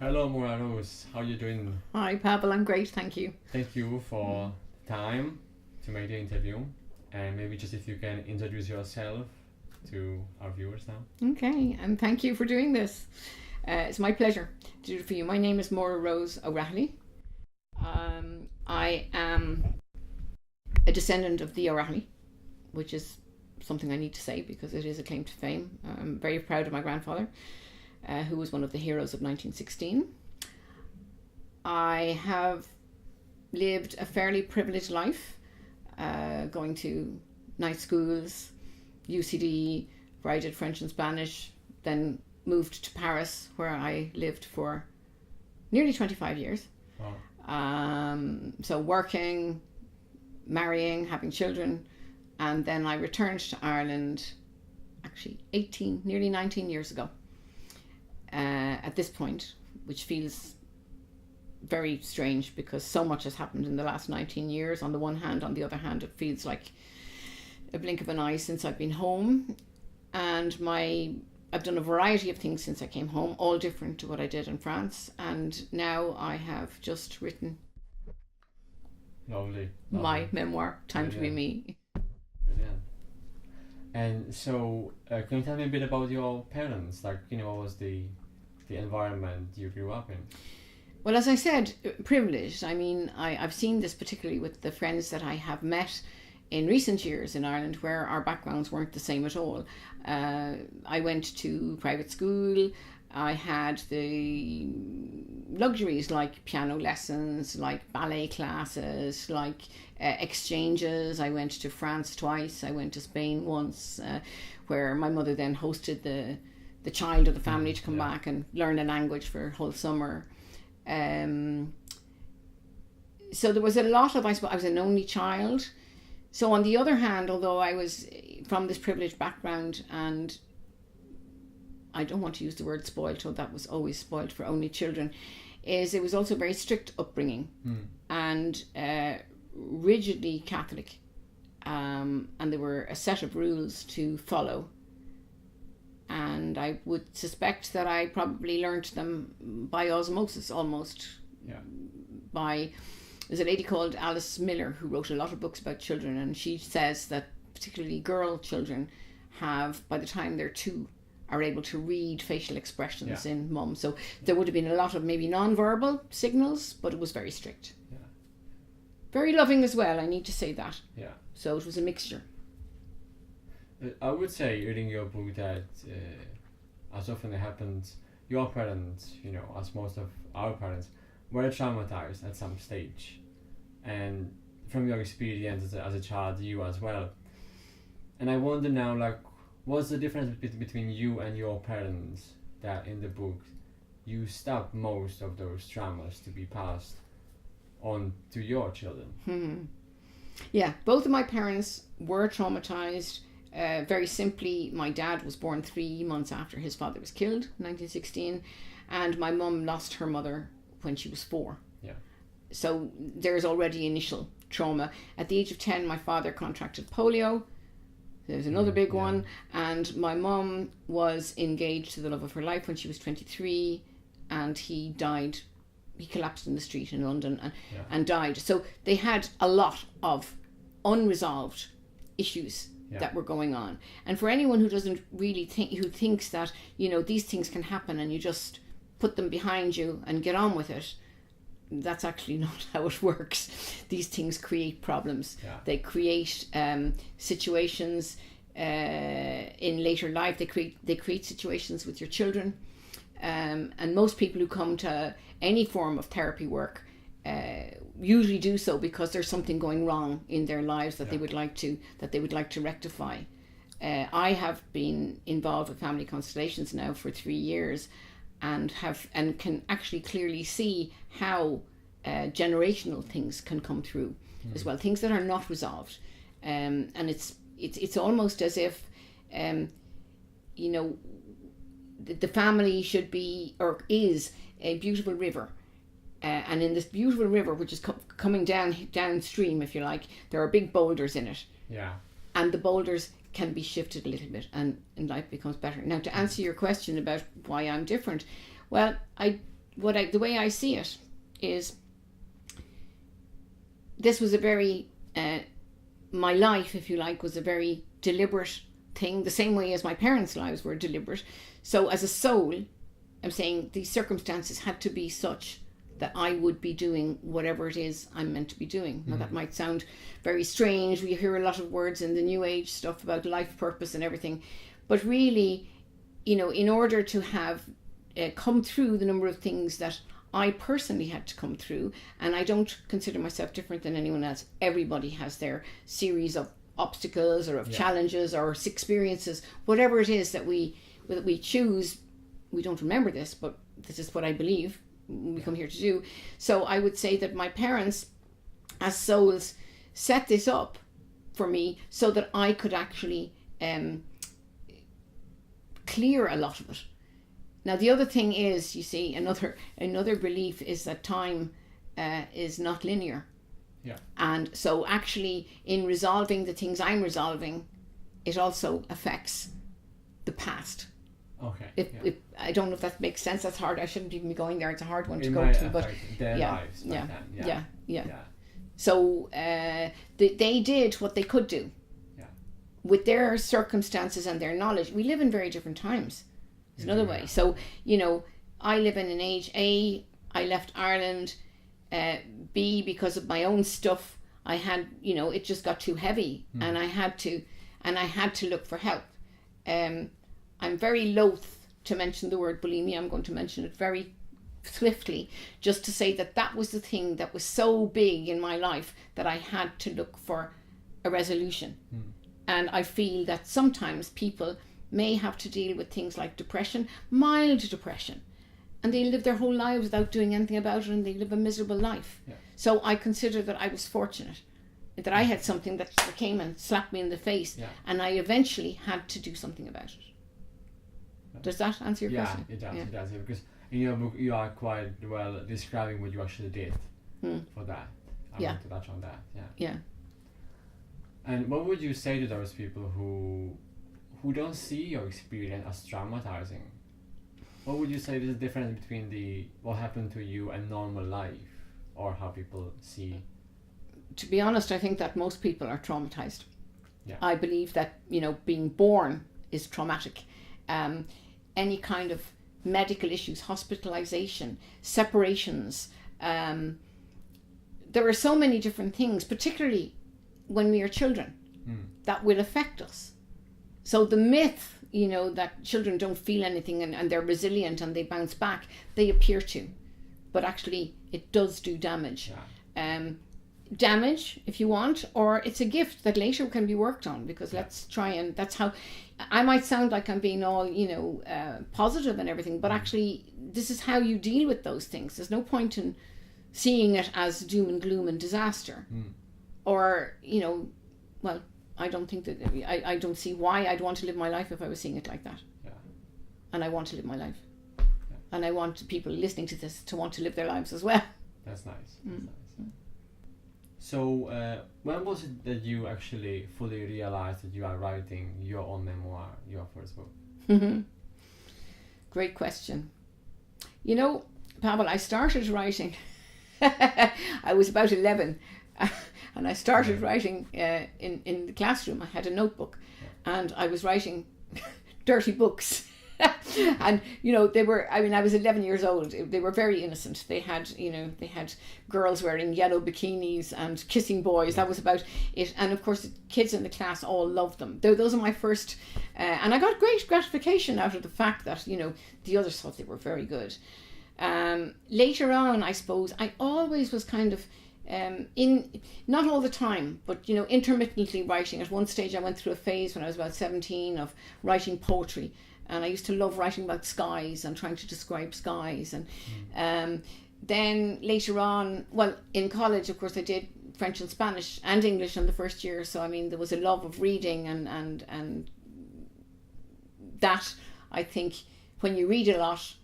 Hello, Maire-Ros. How are you doing? Hi, Pavel. I'm great, thank you. Thank you for time to make the interview. And maybe just if you can introduce yourself to our viewers now. Okay, and thank you for doing this. It's my pleasure to do it for you. My name is Maire-Ros O'Rahilly. I am a descendant of the O'Rahilly, which is something I need to say because it is a claim to fame. I'm very proud of my grandfather, who was one of the heroes of 1916. I have lived a fairly privileged life, going to nice schools, UCD, where I did French and Spanish, then moved to Paris, where I lived for nearly 25 years. Wow. So working, marrying, having children, and then I returned to Ireland actually 18, nearly 19 years ago. At this point, which feels very strange because so much has happened in the last 19 years on the one hand. On the other hand, it feels like a blink of an eye since I've been home. And I've done a variety of things since I came home, all different to what I did in France. And now I have just written Lovely. my memoir, Time to Be Me. Brilliant. And so, can you tell me a bit about your parents? Like, what was the environment you grew up in? Well, as I said, privileged. I mean, I've seen this particularly with the friends that I have met in recent years in Ireland where our backgrounds weren't the same at all. I went to private school. I had the luxuries like piano lessons, like ballet classes, like exchanges. I went to France twice. I went to Spain once, where my mother then hosted the child of the family to come back and learn a language for a whole summer. So there was a lot of, I suppose, I was an only child. So on the other hand, although I was from this privileged background, and I don't want to use the word spoiled, so that was always spoiled for only children, it was also very strict upbringing and rigidly Catholic. And there were a set of rules to follow. And I would suspect that I probably learnt them by osmosis almost. Yeah. There's a lady called Alice Miller who wrote a lot of books about children, and she says that particularly girl children have, by the time they're 2, are able to read facial expressions in mum. So there would have been a lot of maybe non-verbal signals, but it was very strict. Yeah. Very loving as well, I need to say that. Yeah. So it was a mixture. I would say, reading your book, that as often it happens, your parents, as most of our parents, were traumatized at some stage. And from your experience as a child, you as well. And I wonder now, like, what's the difference between you and your parents that in the book you stop most of those traumas to be passed on to your children? Yeah, both of my parents were traumatized. Very simply, my dad was born 3 months after his father was killed in 1916, and my mum lost her mother when she was 4. Yeah. So there's already initial trauma. At the age of 10, my father contracted polio. There's another big one. And my mum was engaged to the love of her life when she was 23, and he died. He collapsed in the street in London and died. So they had a lot of unresolved issues that were going on. And for anyone who doesn't really who thinks that, these things can happen and you just put them behind you and get on with it, that's actually not how it works. These things create problems. They create situations in later life. They create situations with your children, and most people who come to any form of therapy work usually do so because there's something going wrong in their lives that they would like to rectify. I have been involved with family constellations now for 3 years, and can actually clearly see how generational things can come through as well, things that are not resolved, and it's almost as if the family should be or is a beautiful river. And in this beautiful river, which is coming downstream, if you like, there are big boulders in it. Yeah. And the boulders can be shifted a little bit and life becomes better. Now, to answer your question about why I'm different, well, I the way I see it is, this was a very, my life, if you like, was a very deliberate thing, the same way as my parents' lives were deliberate. So as a soul, I'm saying these circumstances had to be such that I would be doing whatever it is I'm meant to be doing. Now that might sound very strange. We hear a lot of words in the New Age stuff about life purpose and everything. But really, you know, in order to have come through the number of things that I personally had to come through, and I don't consider myself different than anyone else. Everybody has their series of obstacles or of challenges or experiences, whatever it is that we choose. We don't remember this, but this is what I believe we come here to do. So I would say that my parents, as souls, set this up for me so that I could actually clear a lot of it. Now the other thing is, you see, another belief is that time is not linear. Yeah. And so actually in resolving the things I'm resolving, it also affects the past. Okay. I don't know if that makes sense. That's hard. I shouldn't even be going there. It's a hard one to go to, but their lives. Yeah. So they did what they could do. Yeah. With their circumstances and their knowledge. We live in very different times. There's another way. So, you know, I live in an age, A, I left Ireland, B, because of my own stuff, I had, you know, it just got too heavy and I had to look for help. I'm very loath to mention the word bulimia. I'm going to mention it very swiftly, just to say that was the thing that was so big in my life that I had to look for a resolution. And I feel that sometimes people may have to deal with things like depression, mild depression, and they live their whole lives without doing anything about it, and they live a miserable life. Yeah. So I consider that I was fortunate that I had something that came and slapped me in the face, and I eventually had to do something about it. Does that answer your question? It does. It does. Because in your book you are quite well describing what you actually did for that. I want to touch on that. Yeah. And what would you say to those people who don't see your experience as traumatizing? What would you say is the difference between what happened to you and normal life, or how people see? To be honest, I think that most people are traumatized. Yeah. I believe that, you know, being born is traumatic. Any kind of medical issues, hospitalization, separations. There are so many different things, particularly when we are children, that will affect us. So the myth, you know, that children don't feel anything and they're resilient and they bounce back, they appear to. But actually, it does do damage. Yeah. Damage, if you want, or it's a gift that later can be worked on, because let's try and that's how I might sound like I'm being all, you know, positive and everything, but actually this is how you deal with those things. There's no point in seeing it as doom and gloom and disaster. Or, you know, well, I don't think that I don't see why I'd want to live my life if I was seeing it like that. Yeah. And I want to live my life. Yeah. And I want people listening to this to want to live their lives as well. That's nice. That's nice. So when was it that you actually fully realized that you are writing your own memoir, your first book? Great question. You know, Pavel, I started writing I was about 11 and I started writing in the classroom. I had a notebook and I was writing dirty books. And, you know, I was 11 years old. They were very innocent. They had girls wearing yellow bikinis and kissing boys. That was about it. And of course, the kids in the class all loved them. Those are my first, and I got great gratification out of the fact that, you know, the others thought they were very good. Later on, I suppose, I always was kind of, not all the time, but, you know, intermittently writing. At one stage, I went through a phase when I was about 17 of writing poetry. And I used to love writing about skies and trying to describe skies. And then later on, well, in college, of course, I did French and Spanish and English in the first year. So, I mean, there was a love of reading and that, I think, when you read a lot,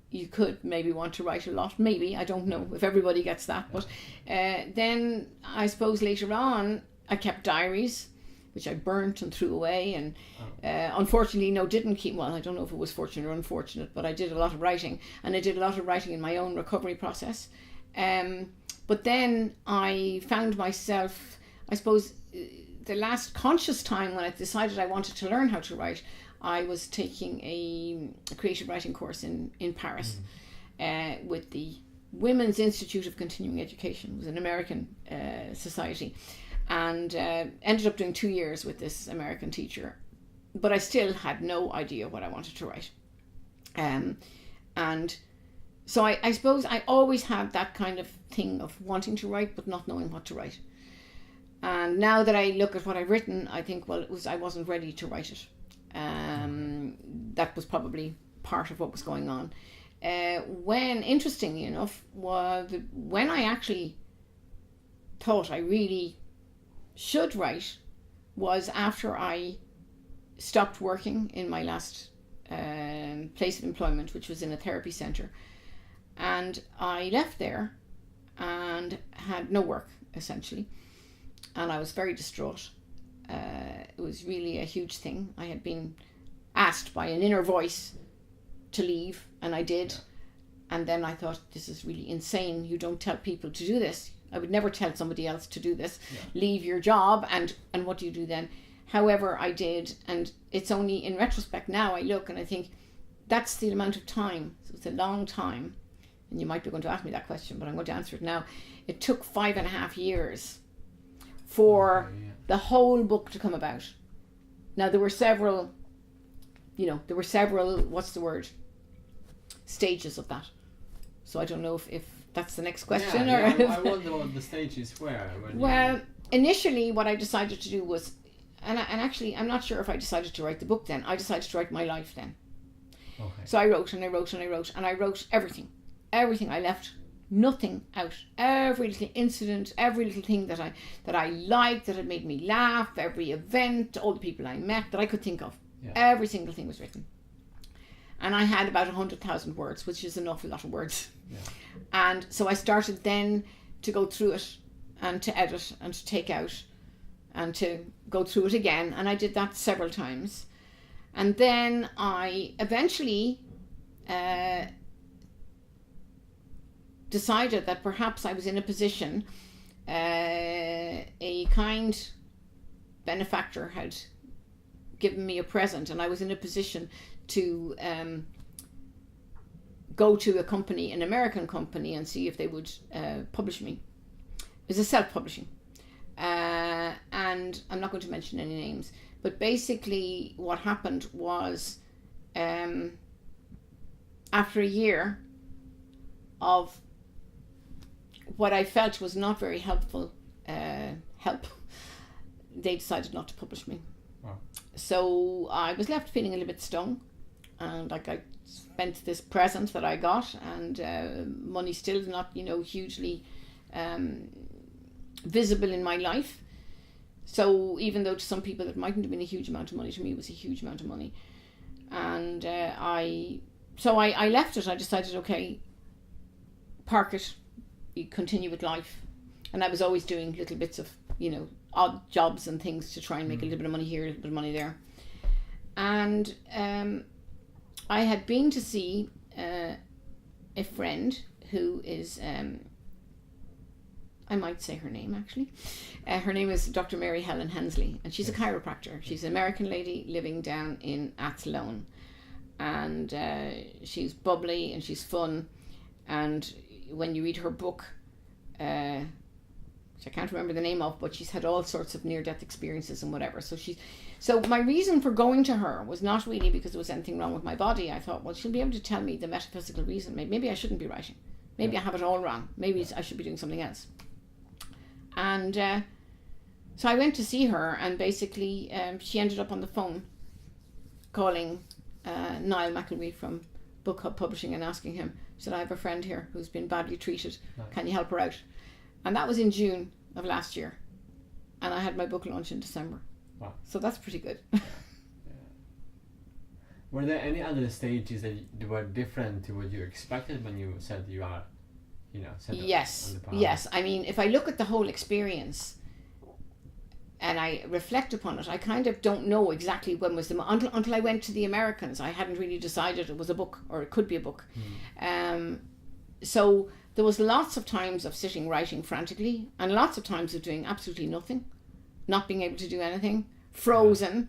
you could maybe want to write a lot. Maybe, I don't know if everybody gets that. But then I suppose later on, I kept diaries. which I burnt and threw away, and unfortunately didn't keep, well, I don't know if it was fortunate or unfortunate, but I did a lot of writing, and I did a lot of writing in my own recovery process. But then I found myself, I suppose, the last conscious time when I decided I wanted to learn how to write, I was taking a creative writing course in Paris with the Women's Institute of Continuing Education. It was an American society, and ended up doing 2 years with this American teacher, but I still had no idea what I wanted to write. And so I suppose I always had that kind of thing of wanting to write but not knowing what to write. And now that I look at what I've written, I think, well, I wasn't ready to write it. That was probably part of what was going on. When, interestingly enough, when I actually thought I really should write was after I stopped working in my last place of employment, which was in a therapy centre. And I left there and had no work, essentially. And I was very distraught. It was really a huge thing. I had been asked by an inner voice to leave, and I did. And then I thought, this is really insane. You don't tell people to do this. I would never tell somebody else to do this. Leave your job, and what do you do then? However, I did, and it's only in retrospect now I look and I think that's the amount of time. So it's a long time, and you might be going to ask me that question, but I'm going to answer it now. It took 5.5 years for the whole book to come about. Now there were several, what's the word, stages of that. So I don't know if that's the next question. I wonder what the stages were. Initially what I decided to do was, and actually I'm not sure if I decided to write the book then. I decided to write my life then. Okay. So I wrote and I wrote and I wrote and I wrote everything. I left nothing out. Every little incident, every little thing that I liked, that had made me laugh, every event, all the people I met that I could think of. Yeah. Every single thing was written. And I had about 100,000 words, which is an awful lot of words. Yeah. And so I started then to go through it and to edit and to take out and to go through it again. And I did that several times. And then I eventually decided that perhaps I was in a position, a kind benefactor had given me a present, and I was in a position to go to a company, an American company, and see if they would publish me. It was a self-publishing. And I'm not going to mention any names, but basically what happened was after a year of what I felt was not very helpful help, they decided not to publish me. Wow. So I was left feeling a little bit stung, and I spent this present that I got, and money still not hugely visible in my life. So even though to some people it mightn't have been a huge amount of money, to me it was a huge amount of money. And I left it. I decided, okay, park it, you continue with life. And I was always doing little bits of odd jobs and things to try and make a little bit of money here, a little bit of money there. And I had been to see a friend who is, I might say her name actually. Her name is Dr. Mary Helen Hensley, and she's a chiropractor. She's an American lady living down in Athlone. And she's bubbly and she's fun. And when you read her book, which I can't remember the name of, but she's had all sorts of near-death experiences and whatever. So my reason for going to her was not really because there was anything wrong with my body. I thought, well, she'll be able to tell me the metaphysical reason. Maybe I shouldn't be writing. Maybe I have it all wrong. Maybe I should be doing something else. And so I went to see her, and basically she ended up on the phone calling Niall McElwee from Book Hub Publishing and asking him, said, I have a friend here who's been badly treated. Nice. Can you help her out? And that was in June of last year. And I had my book launch in December. Wow. So that's pretty good. Yeah. Were there any other stages that were different to what you expected when you said you are, set yes, on the path? Yes. I mean, if I look at the whole experience, and I reflect upon it, I kind of don't know exactly when was the until I went to the Americans. I hadn't really decided it was a book or it could be a book. So there was lots of times of sitting writing frantically, and lots of times of doing absolutely nothing, not being able to do anything, frozen.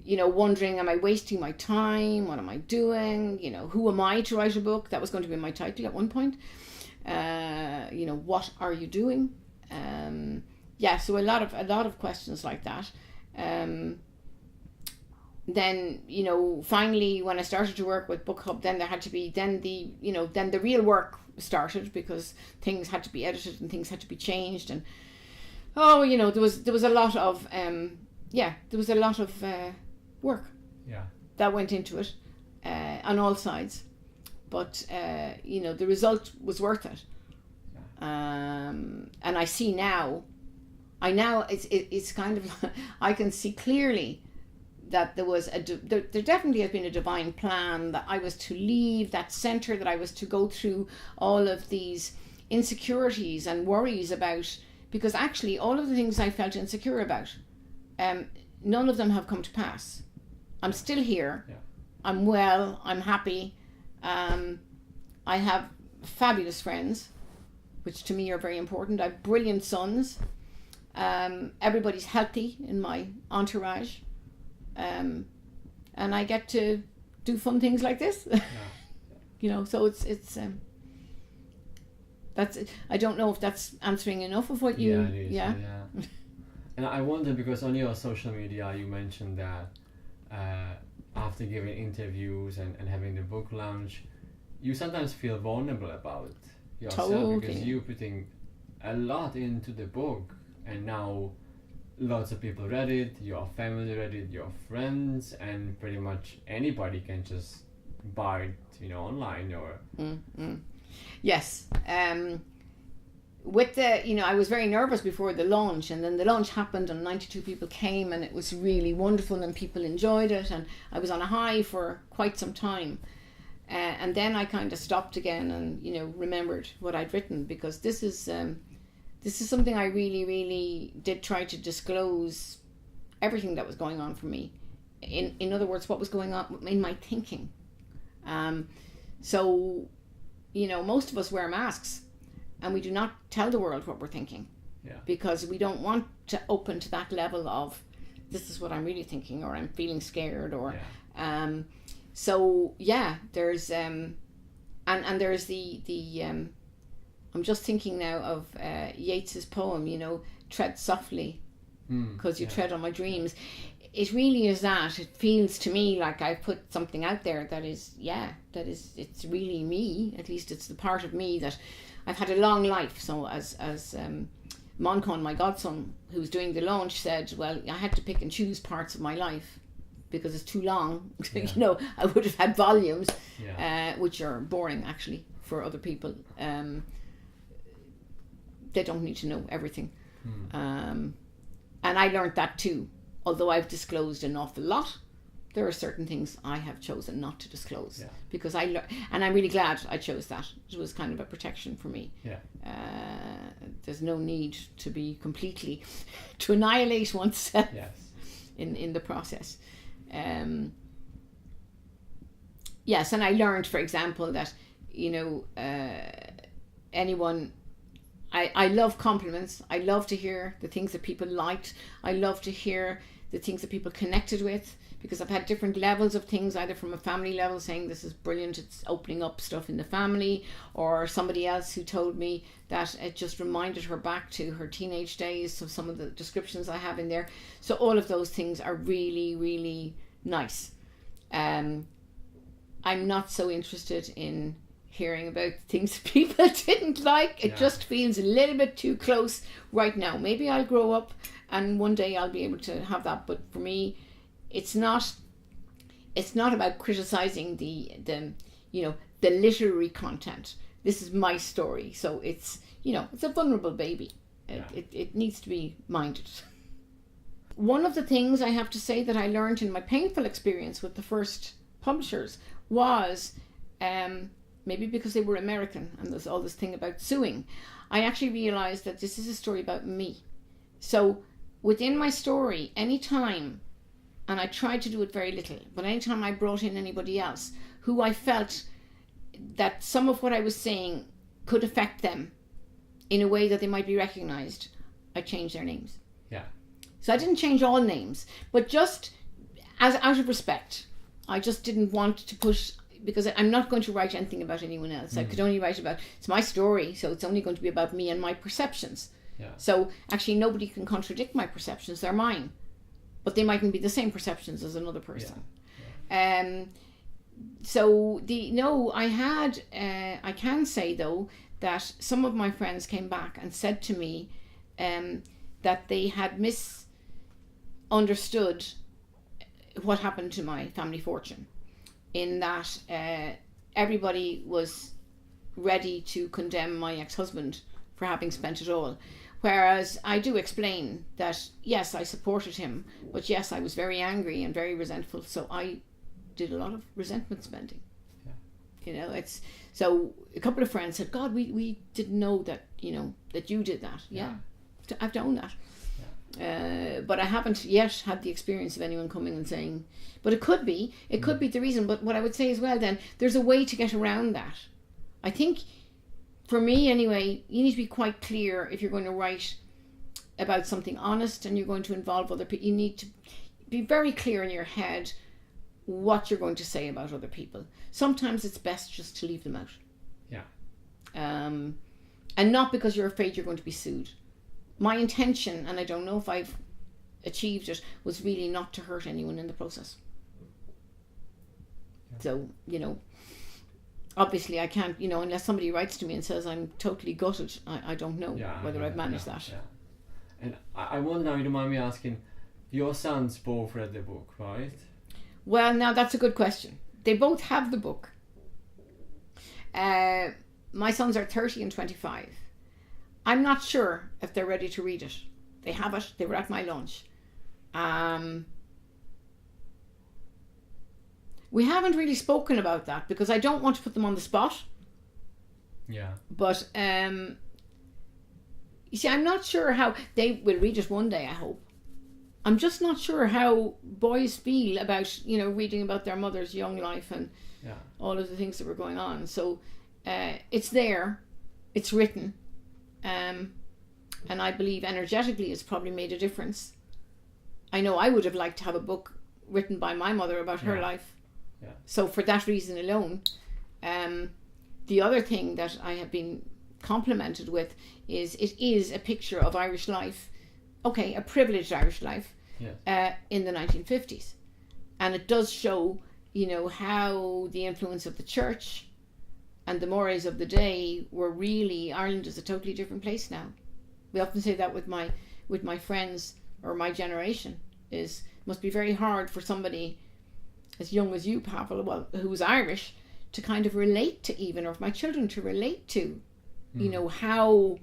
You know, wondering, am I wasting my time? What am I doing? You know, who am I to write a book? That was going to be my title at one point. You know, what are you doing? So a lot of questions like that. Then, you know, finally when I started to work with Book Hub, then there had to be then the real work started, because things had to be edited and things had to be changed, and you know, there was a lot of work that went into it on all sides, but you know, the result was worth it. And I see now, it's kind of I can see clearly that there was there definitely has been a divine plan, that I was to leave that center, that I was to go through all of these insecurities and worries about, because actually all of the things I felt insecure about, none of them have come to pass. I'm still here. I'm well, I'm happy. I have fabulous friends, which to me are very important. I have brilliant sons. Everybody's healthy in my entourage. And I get to do fun things like this. You know, so it's that's, I don't know if that's answering enough of what you... It is, And I wonder, because on your social media you mentioned that after giving interviews and having the book launch, you sometimes feel vulnerable about yourself, because you're putting a lot into the book, and now lots of people read it, your family read it, your friends, and pretty much anybody can just buy it, you know, online or... Yes. With the, you know, I was very nervous before the launch, and then the launch happened and 92 people came, and it was really wonderful and people enjoyed it, and I was on a high for quite some time. And then I kind of stopped again and, you know, remembered what I'd written, because this is something I really, really did try to disclose everything that was going on for me. In other words, what was going on in my thinking. So, you know, most of us wear masks, and we do not tell the world what we're thinking, because we don't want to open to that level of, this is what I'm really thinking, or I'm feeling scared, or so there's and there's the I'm just thinking now of Yeats's poem, you know, tread softly because you tread on my dreams. It really is that. It feels to me like I've put something out there that is, it's really me. At least it's the part of me that I've had a long life. So as Moncon, my godson, who's doing the launch, said, well, I had to pick and choose parts of my life because it's too long. You know, I would have had volumes, which are boring actually for other people. They don't need to know everything. And I learned that too. Although I've disclosed an awful lot, there are certain things I have chosen not to disclose because and I'm really glad I chose that. It was kind of a protection for me. There's no need to be completely to annihilate oneself in the process. Yes, and I learned, for example, that, you know, anyone... I love compliments. I love to hear the things that people liked. I love to hear the things that people connected with, because I've had different levels of things, either from a family level saying this is brilliant, it's opening up stuff in the family, or somebody else who told me that it just reminded her back to her teenage days, so some of the descriptions I have in there. So all of those things are really, really nice. I'm not so interested in hearing about things people didn't like. It just feels a little bit too close right now. Maybe I'll grow up and one day I'll be able to have that, but for me it's not about criticizing the you know, the literary content. This is my story, so it's, you know, it's a vulnerable baby. It needs to be minded. One of the things I have to say that I learned in my painful experience with the first publishers was maybe because they were American and there's all this thing about suing, I actually realized that this is a story about me. So within my story, anytime, and I tried to do it very little, but anytime I brought in anybody else who I felt that some of what I was saying could affect them in a way that they might be recognised, I changed their names. Yeah. So I didn't change all names, but just as out of respect. I just didn't want to push, because I'm not going to write anything about anyone else. I could only write about, it's my story, so it's only going to be about me and my perceptions. Yeah. So actually nobody can contradict my perceptions, they're mine. But they mightn't be the same perceptions as another person. Yeah. I can say though that some of my friends came back and said to me that they had misunderstood what happened to my family fortune, in that everybody was ready to condemn my ex-husband for having spent it all, whereas I do explain that yes, I supported him, but yes, I was very angry and very resentful, so I did a lot of resentment spending. It's so a couple of friends said, God, we didn't know that that you did that. I've done that. But I haven't yet had the experience of anyone coming and saying, but it could be the reason. But what I would say as well, then, there's a way to get around that. I think, for me anyway, you need to be quite clear if you're going to write about something honest and you're going to involve other people. You need to be very clear in your head what you're going to say about other people. Sometimes it's best just to leave them out. Yeah. And not because you're afraid you're going to be sued. My intention, and I don't know if I've achieved it, was really not to hurt anyone in the process. Yeah. So, obviously I can't, unless somebody writes to me and says I'm totally gutted, I don't know whether I've managed that. Yeah. And I wonder now, you don't mind me asking, your sons both read the book, right? Well, now that's a good question. They both have the book. My sons are 30 and 25. I'm not sure if they're ready to read it. They have it. They were at my lunch. We haven't really spoken about that because I don't want to put them on the spot. Yeah. But you see, I'm not sure how they will read it one day, I hope. I'm just not sure how boys feel about, reading about their mother's young life and all of the things that were going on. So it's there. It's written. And I believe energetically it's probably made a difference. I know I would have liked to have a book written by my mother about her life. Yeah. So for that reason alone, the other thing that I have been complimented with is it is a picture of Irish life, a privileged Irish life, in the 1950s. And it does show, how the influence of the church and the mores of the day were really, Ireland is a totally different place now. We often say that with my friends or my generation, it must be very hard for somebody as young as you, Pavel, who's Irish, to kind of relate to even, or for my children to relate to, how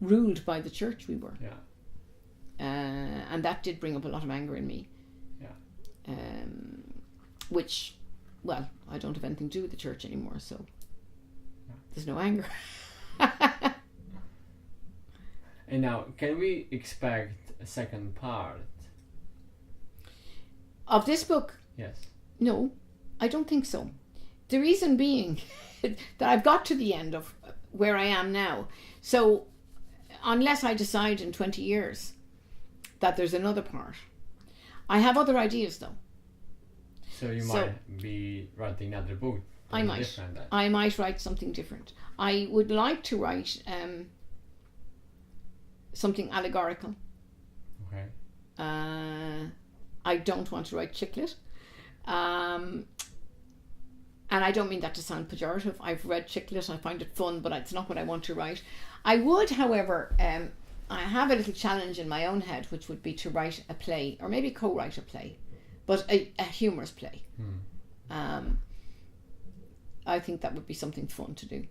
ruled by the church we were. Yeah. And that did bring up a lot of anger in me. Yeah. Which, well, I don't have anything to do with the church anymore, so there's no anger. And now, can we expect a second part of this book? Yes. No, I don't think so. The reason being that I've got to the end of where I am now. So unless I decide in 20 years that there's another part, I have other ideas though. So you might be writing another book. I might write something different. I would like to write something allegorical. Okay. I don't want to write chick lit. And I don't mean that to sound pejorative. I've read chick lit, I find it fun, but it's not what I want to write. I would, however, I have a little challenge in my own head, which would be to write a play, or maybe co-write a play, but a humorous play. I think that would be something fun to do.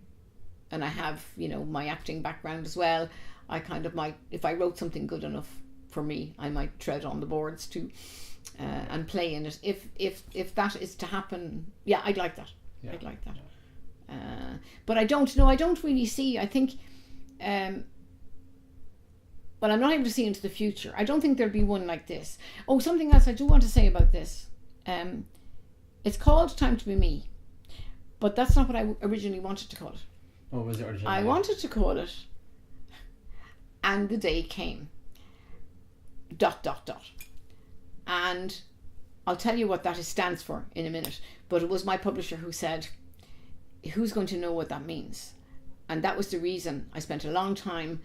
And I have, my acting background as well. I kind of might, if I wrote something good enough for me, I might tread on the boards too, and play in it. If that is to happen, I'd like that. Yeah. I'd like that. But I don't really see, I think well, I'm not able to see into the future. I don't think there'll be one like this. Oh, something else I do want to say about this. It's called Time to Be Me, but that's not what I originally wanted to call it. What was it originally? I wanted to call it And the Day Came. ... And I'll tell you what that stands for in a minute. But it was my publisher who said, who's going to know what that means? And that was the reason I spent a long time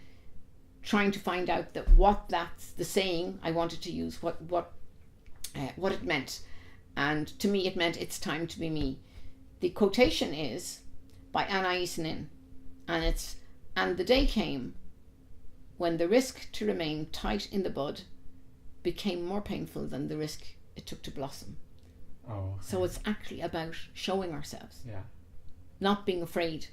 trying to find out that what that's the saying I wanted to use, what it meant. And to me it meant it's time to be me. The quotation is by Anais Nin, and it's, and the day came when the risk to remain tight in the bud became more painful than the risk it took to blossom. Oh, okay. So it's actually about showing ourselves. Yeah. Not being afraid.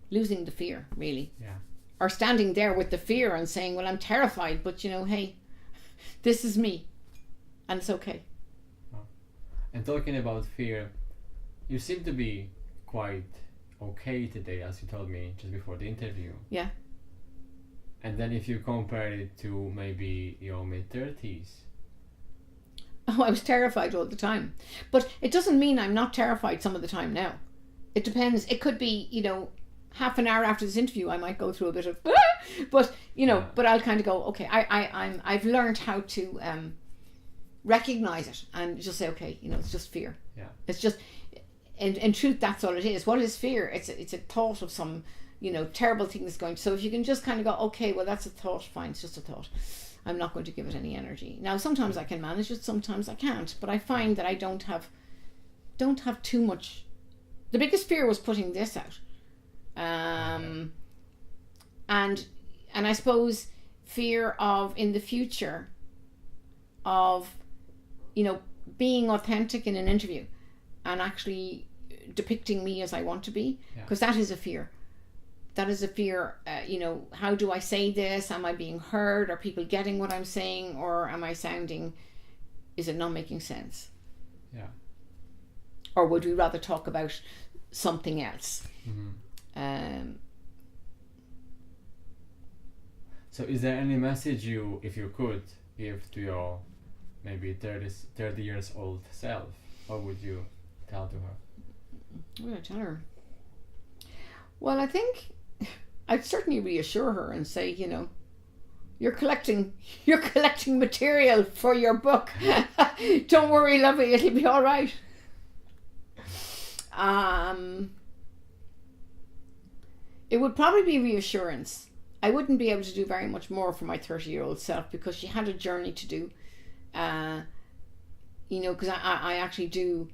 Losing the fear, really. Yeah. Or standing there with the fear and saying, well, I'm terrified, but hey, this is me. And it's okay. Oh. And talking about fear, you seem to be quite okay today, as you told me just before the interview. Yeah. And then if you compare it to maybe your mid-30s. Oh, I was terrified all the time. But it doesn't mean I'm not terrified some of the time now. It depends. It could be, half an hour after this interview I might go through a bit of but but I'll kind of go, okay, I've learned how to recognize it and just say, okay, it's just fear. Yeah. It's just, in truth, that's all it is. What is fear? It's a thought of some terrible thing that's going. So if you can just kind of go, okay, well, that's a thought, fine, it's just a thought, I'm not going to give it any energy. Now sometimes I can manage it, sometimes I can't, but I find that I don't have too much. The biggest fear was putting this out. And I suppose fear of in the future of being authentic in an interview and actually depicting me as I want to be, because that is a fear. That is a fear. How do I say this? Am I being heard? Are people getting what I'm saying, or am I sounding? Is it not making sense? Yeah. Or would we rather talk about something else? Mm-hmm. So is there any message you, if you could, give to your maybe 30 years old self? What would you tell to her? What would I tell her? Well, I think I'd certainly reassure her and say, you're collecting material for your book. Don't worry, lovey, it'll be all right. It would probably be reassurance. I wouldn't be able to do very much more for my 30-year-old self because she had a journey to do. Because I actually do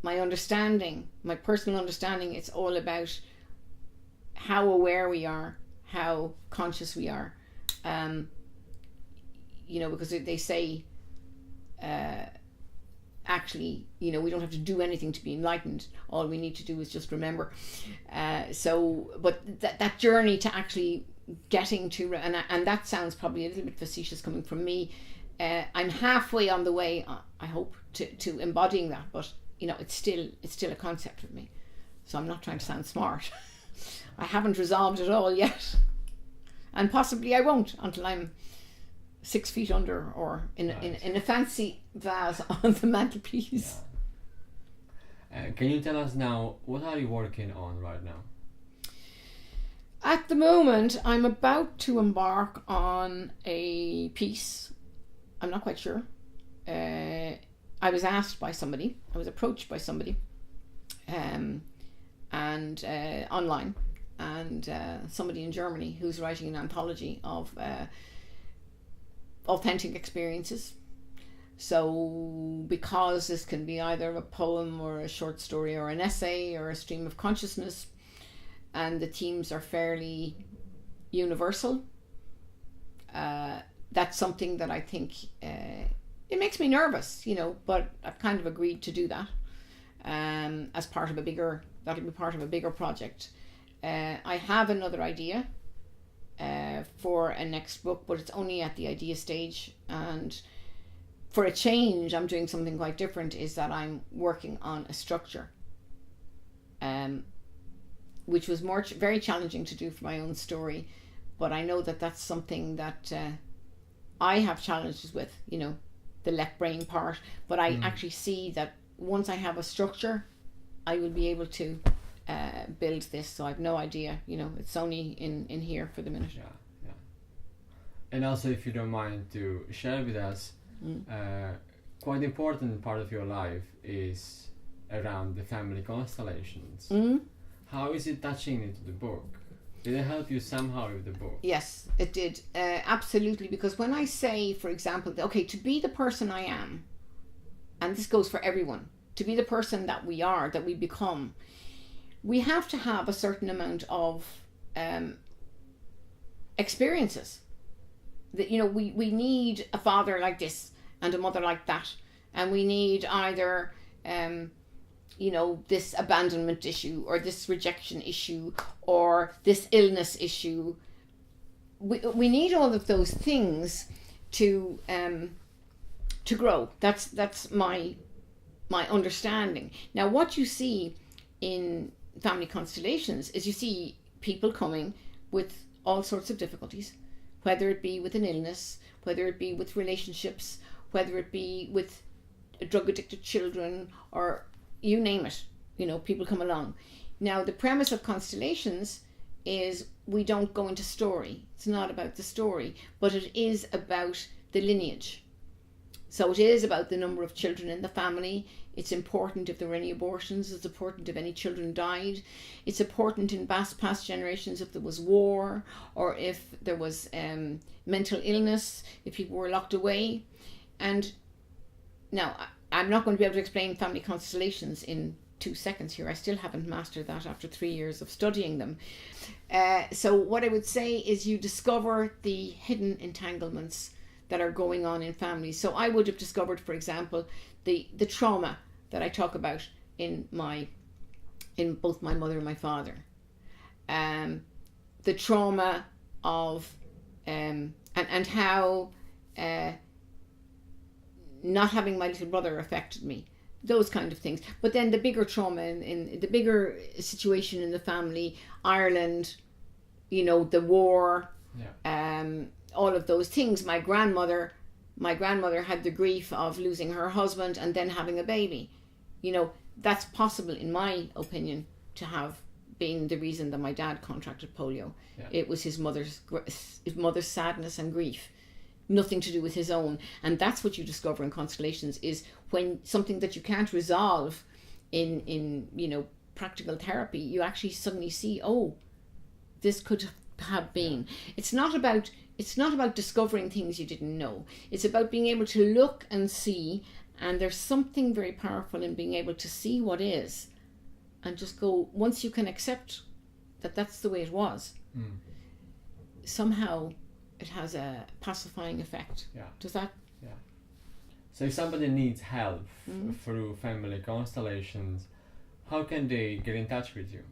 my understanding, my personal understanding, it's all about how aware we are, how conscious we are. Because they say, actually, we don't have to do anything to be enlightened. All we need to do is just remember. But that journey to actually getting to, and that sounds probably a little bit facetious coming from me. I'm halfway on the way, I hope, to embodying that. But it's still a concept with me. So I'm not trying to sound smart. I haven't resolved it all yet, and possibly I won't until I'm 6 feet under or in a fancy vase on the mantelpiece. Yeah. Can you tell us now, what are you working on right now? At the moment, I'm about to embark on a piece. I'm not quite sure. I was asked by somebody, I was approached by somebody, and online, and somebody in Germany who's writing an anthology of authentic experiences. So because this can be either a poem or a short story or an essay or a stream of consciousness, and the themes are fairly universal, that's something that I think it makes me nervous, but I've kind of agreed to do that as part of that'll be part of a bigger project. I have another idea for a next book, but it's only at the idea stage, and for a change I'm doing something quite different, is that I'm working on a structure, which was very challenging to do for my own story, but I know that that's something that I have challenges with, the left brain part, but I actually see that once I have a structure, I will be able to build this. So I've no idea, it's only in here for the minute. Yeah. And also, if you don't mind to share with us, quite important part of your life is around the family constellations. How is it touching into the book? Did it help you somehow with the book? Yes, it did. Absolutely. Because when I say, for example, to be the person I am, and this goes for everyone, to be the person that we are, that we become, we have to have a certain amount of experiences. That, we need a father like this and a mother like that. And we need either this abandonment issue or this rejection issue or this illness issue. We need all of those things to grow. That's my understanding. Now, what you see in family constellations is you see people coming with all sorts of difficulties, whether it be with an illness, whether it be with relationships, whether it be with drug addicted children, or you name it, people come along. Now, the premise of constellations is we don't go into story. It's not about the story, but it is about the lineage. So it is about the number of children in the family. It's important if there were any abortions. It's important if any children died. It's important in past generations if there was war, or if there was mental illness, if people were locked away. And now, I'm not going to be able to explain family constellations in 2 seconds here. I still haven't mastered that after 3 years of studying them. So what I would say is you discover the hidden entanglements that are going on in families. So I would have discovered, for example, the trauma that I talk about in both my mother and my father. The trauma of and how not having my little brother affected me, those kind of things. But then the bigger trauma in the bigger situation in the family, Ireland, the war, all of those things. My grandmother had the grief of losing her husband and then having a baby. That's possible, in my opinion, to have been the reason that my dad contracted polio. It was his mother's sadness and grief, nothing to do with his own. And that's what you discover in constellations, is when something that you can't resolve in practical therapy, you actually suddenly see, oh, this could have been. It's not about discovering things you didn't know. It's about being able to look and see, and there's something very powerful in being able to see what is and just go, once you can accept that that's the way it was, somehow it has a pacifying effect. Does that? So if somebody needs help through family constellations, how can they get in touch with you?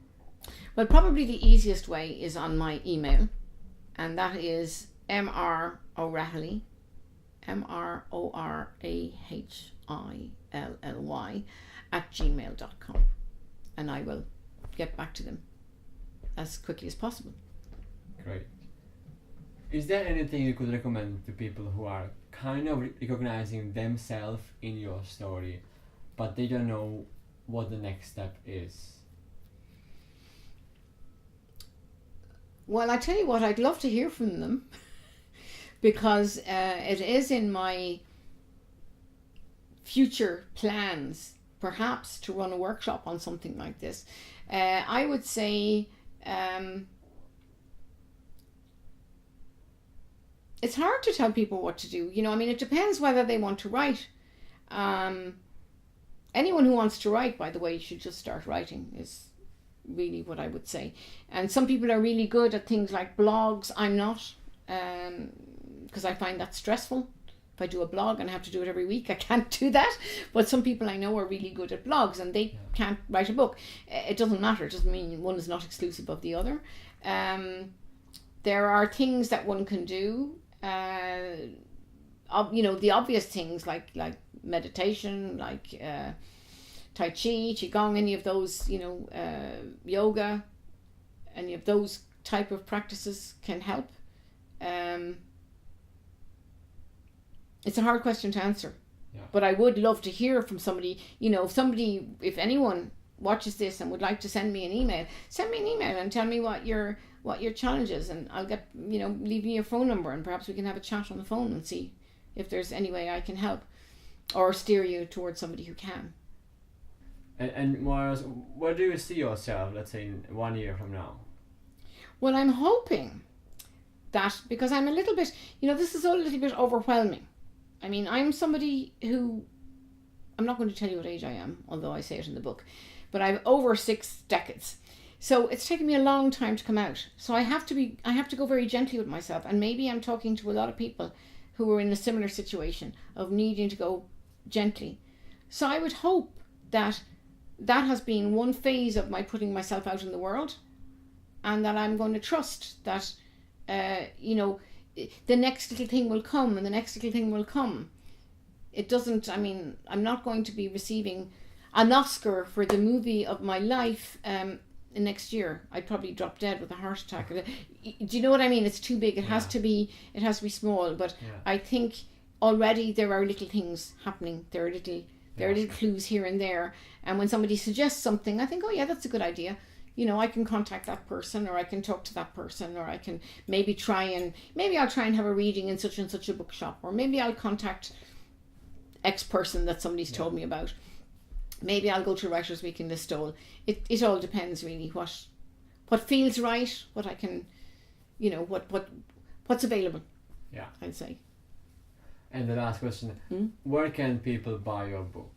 Well, probably the easiest way is on my email, and that is Maire-O'Rahilly, MRORAHILLY @gmail.com, and I will get back to them as quickly as possible. Great. Is there anything you could recommend to people who are kind of recognizing themselves in your story, but they don't know what the next step is? Well, I tell you what, I'd love to hear from them because it is in my future plans, perhaps, to run a workshop on something like this. I would say it's hard to tell people what to do. It depends whether they want to write. Anyone who wants to write, by the way, should just start writing, is really what I would say. And some people are really good at things like blogs. I'm not, because I find that stressful. If I do a blog and I have to do it every week, I can't do that. But some people I know are really good at blogs and they can't write a book. It doesn't matter. It doesn't mean one is not exclusive of the other. There are things that one can do. The obvious things like meditation, like Tai Chi, Qigong, any of those, yoga, any of those type of practices can help. It's a hard question to answer. Yeah. But I would love to hear from somebody. You know, if anyone watches this and would like to send me an email, and tell me what your challenge is, and I'll get, leave me your phone number, and perhaps we can have a chat on the phone and see if there's any way I can help or steer you towards somebody who can. And Maire-Ros, where do you see yourself, let's say, in 1 year from now? Well, I'm hoping that, because I'm a little bit, this is all a little bit overwhelming. I mean, I'm somebody who, I'm not going to tell you what age I am, although I say it in the book, but I'm over 6 decades. So it's taken me a long time to come out. So I have to go very gently with myself. And maybe I'm talking to a lot of people who are in a similar situation of needing to go gently. So I would hope that has been one phase of my putting myself out in the world, and that I'm going to trust that, the next little thing will come, and the next little thing will come. I'm not going to be receiving an Oscar for the movie of my life next year. I'd probably drop dead with a heart attack. Do you know what I mean? It's too big. It has to be small. But I think already there are little things happening. There are little clues here and there. And when somebody suggests something, I think, oh yeah, that's a good idea. I can contact that person, or I can talk to that person, or I can maybe I'll try and have a reading in such and such a bookshop, or maybe I'll contact X person that somebody's told me about. Maybe I'll go to Writers' Week in Listowel. It all depends really what feels right, what I can, what's available. Yeah, I'd say. And the last question: where can people buy your book?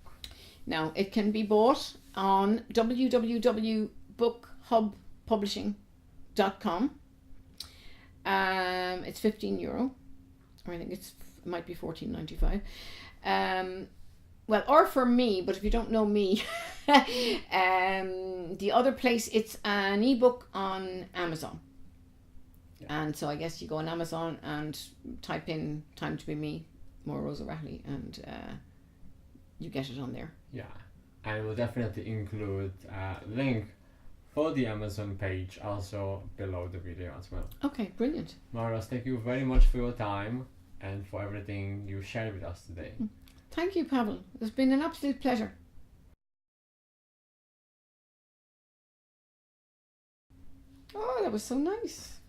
Now, it can be bought on www.bookhubpublishing.com. It's €15, or I think it might be $14.95. Well, or for me, but if you don't know me, the other place, it's an ebook on Amazon. Yeah. And so I guess you go on Amazon and type in "Time to Be Me," Maire-Ros O'Rahilly, and you get it on there. Yeah, and we'll definitely include a link for the Amazon page also below the video as well. Okay, brilliant. Maire-Ros, thank you very much for your time and for everything you shared with us today. Thank you, Pavel. It's been an absolute pleasure. Oh, that was so nice.